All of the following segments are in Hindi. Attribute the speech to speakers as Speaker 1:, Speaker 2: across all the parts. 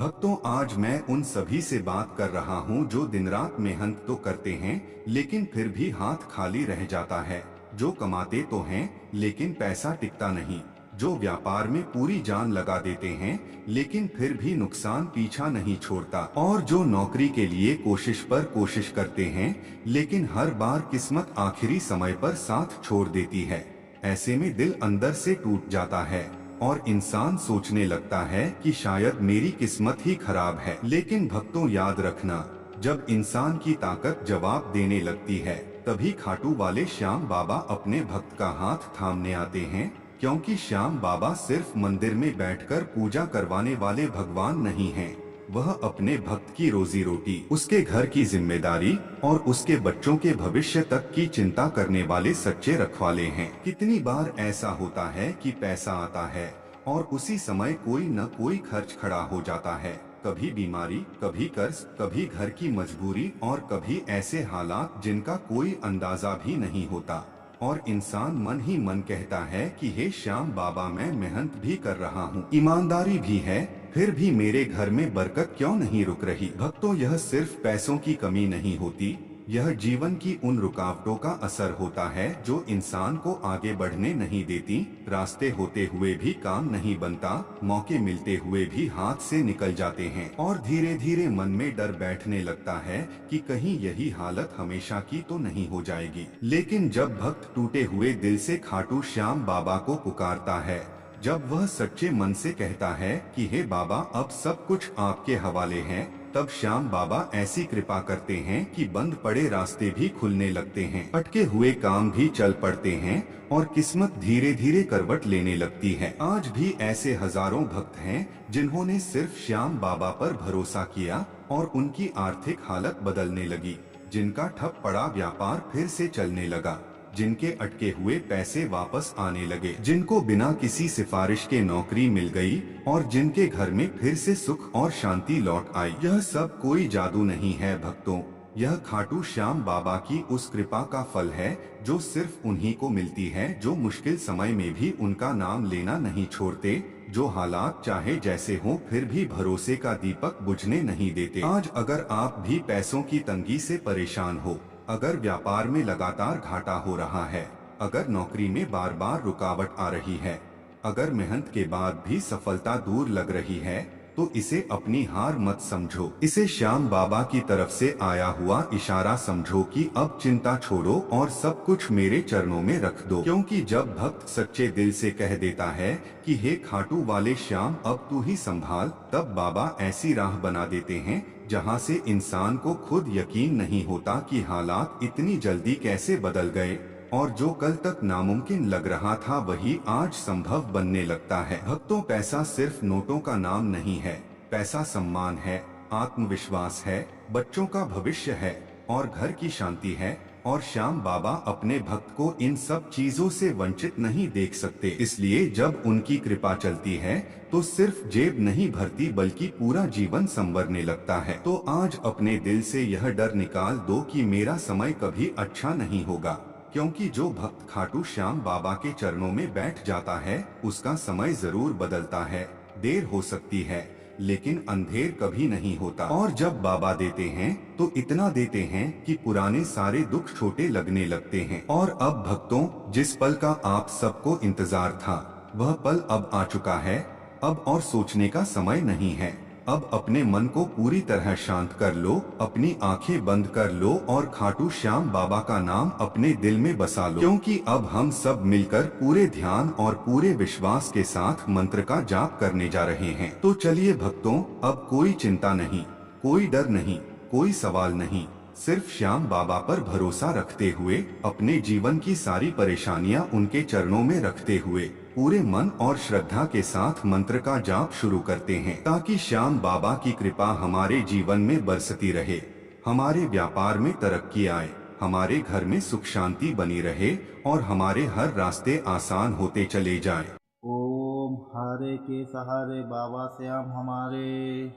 Speaker 1: भक्तों, आज मैं उन सभी से बात कर रहा हूँ जो दिन रात मेहनत तो करते हैं लेकिन फिर भी हाथ खाली रह जाता है। जो कमाते तो हैं लेकिन पैसा टिकता नहीं। जो व्यापार में पूरी जान लगा देते हैं लेकिन फिर भी नुकसान पीछा नहीं छोड़ता। और जो नौकरी के लिए कोशिश पर कोशिश करते हैं लेकिन हर बार किस्मत आखिरी समय पर साथ छोड़ देती है। ऐसे में दिल अंदर से टूट जाता है और इंसान सोचने लगता है कि शायद मेरी किस्मत ही खराब है। लेकिन भक्तों, याद रखना, जब इंसान की ताकत जवाब देने लगती है तभी खाटू वाले श्याम बाबा अपने भक्त का हाथ थामने आते हैं। क्योंकि श्याम बाबा सिर्फ मंदिर में बैठकर पूजा करवाने वाले भगवान नहीं हैं। वह अपने भक्त की रोजी रोटी, उसके घर की जिम्मेदारी और उसके बच्चों के भविष्य तक की चिंता करने वाले सच्चे रखवाले हैं। कितनी बार ऐसा होता है कि पैसा आता है और उसी समय कोई न कोई खर्च खड़ा हो जाता है। कभी बीमारी, कभी कर्ज, कभी घर की मजबूरी और कभी ऐसे हालात जिनका कोई अंदाजा भी नहीं होता। और इंसान मन ही मन कहता है कि हे श्याम बाबा, मैं मेहनत भी कर रहा हूँ, ईमानदारी भी है, फिर भी मेरे घर में बरकत क्यों नहीं रुक रही। भक्तों, यह सिर्फ पैसों की कमी नहीं होती, यह जीवन की उन रुकावटों का असर होता है जो इंसान को आगे बढ़ने नहीं देती। रास्ते होते हुए भी काम नहीं बनता, मौके मिलते हुए भी हाथ से निकल जाते हैं और धीरे धीरे मन में डर बैठने लगता है कि कहीं यही हालत हमेशा की तो नहीं हो जाएगी। लेकिन जब भक्त टूटे हुए दिल से खाटू श्याम बाबा को पुकारता है, जब वह सच्चे मन से कहता है कि हे बाबा, अब सब कुछ आपके हवाले है, तब श्याम बाबा ऐसी कृपा करते हैं कि बंद पड़े रास्ते भी खुलने लगते हैं, अटके हुए काम भी चल पड़ते हैं और किस्मत धीरे धीरे करवट लेने लगती है। आज भी ऐसे हजारों भक्त हैं जिन्होंने सिर्फ श्याम बाबा पर भरोसा किया और उनकी आर्थिक हालत बदलने लगी। जिनका ठप पड़ा व्यापार फिर से चलने लगा, जिनके अटके हुए पैसे वापस आने लगे, जिनको बिना किसी सिफारिश के नौकरी मिल गई और जिनके घर में फिर से सुख और शांति लौट आई। यह सब कोई जादू नहीं है भक्तों, यह खाटू श्याम बाबा की उस कृपा का फल है जो सिर्फ उन्हीं को मिलती है, जो मुश्किल समय में भी उनका नाम लेना नहीं छोड़ते, जो हालात चाहे जैसे हो फिर भी भरोसे का दीपक बुझने नहीं देते। आज अगर आप भी पैसों की तंगी से परेशान हो, अगर व्यापार में लगातार घाटा हो रहा है, अगर नौकरी में बार बार रुकावट आ रही है, अगर मेहनत के बाद भी सफलता दूर लग रही है, तो इसे अपनी हार मत समझो। इसे श्याम बाबा की तरफ से आया हुआ इशारा समझो कि अब चिंता छोड़ो और सब कुछ मेरे चरणों में रख दो। क्योंकि जब भक्त सच्चे दिल से कह देता है कि हे खाटू वाले श्याम, अब तू ही संभाल, तब बाबा ऐसी राह बना देते हैं जहां से इंसान को खुद यकीन नहीं होता कि हालात इतनी जल्दी कैसे बदल गए और जो कल तक नामुमकिन लग रहा था वही आज संभव बनने लगता है। भक्तों, पैसा सिर्फ नोटों का नाम नहीं है, पैसा सम्मान है, आत्मविश्वास है, बच्चों का भविष्य है और घर की शांति है। और श्याम बाबा अपने भक्त को इन सब चीजों से वंचित नहीं देख सकते, इसलिए जब उनकी कृपा चलती है तो सिर्फ जेब नहीं भरती बल्कि पूरा जीवन संवरने लगता है। तो आज अपने दिल से यह डर निकाल दो कि मेरा समय कभी अच्छा नहीं होगा, क्योंकि जो भक्त खाटू श्याम बाबा के चरणों में बैठ जाता है उसका समय जरूर बदलता है। देर हो सकती है लेकिन अंधेर कभी नहीं होता। और जब बाबा देते हैं तो इतना देते हैं कि पुराने सारे दुख छोटे लगने लगते हैं। और अब भक्तों, जिस पल का आप सबको इंतजार था वह पल अब आ चुका है। अब और सोचने का समय नहीं है, अब अपने मन को पूरी तरह शांत कर लो, अपनी आंखें बंद कर लो और खाटू श्याम बाबा का नाम अपने दिल में बसा लो। क्योंकि अब हम सब मिलकर पूरे ध्यान और पूरे विश्वास के साथ मंत्र का जाप करने जा रहे हैं। तो चलिए भक्तों, अब कोई चिंता नहीं, कोई डर नहीं, कोई सवाल नहीं, सिर्फ श्याम बाबा पर भरोसा रखते हुए, अपने जीवन की सारी परेशानियां उनके चरणों में रखते हुए पूरे मन और श्रद्धा के साथ मंत्र का जाप शुरू करते हैं, ताकि श्याम बाबा की कृपा हमारे जीवन में बरसती रहे, हमारे व्यापार में तरक्की आए, हमारे घर में सुख शांति बनी रहे और हमारे हर रास्ते आसान होते चले जाएं।
Speaker 2: ओम हारे के सहारे बाबा श्याम हमारे।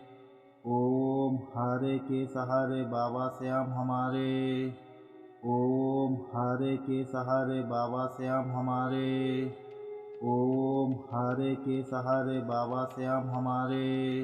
Speaker 2: ओम हारे के सहारे बाबा श्याम हमारे। ओम हारे के सहारे बाबा श्याम हमारे। ओम हारे के सहारे बाबा श्याम हमारे।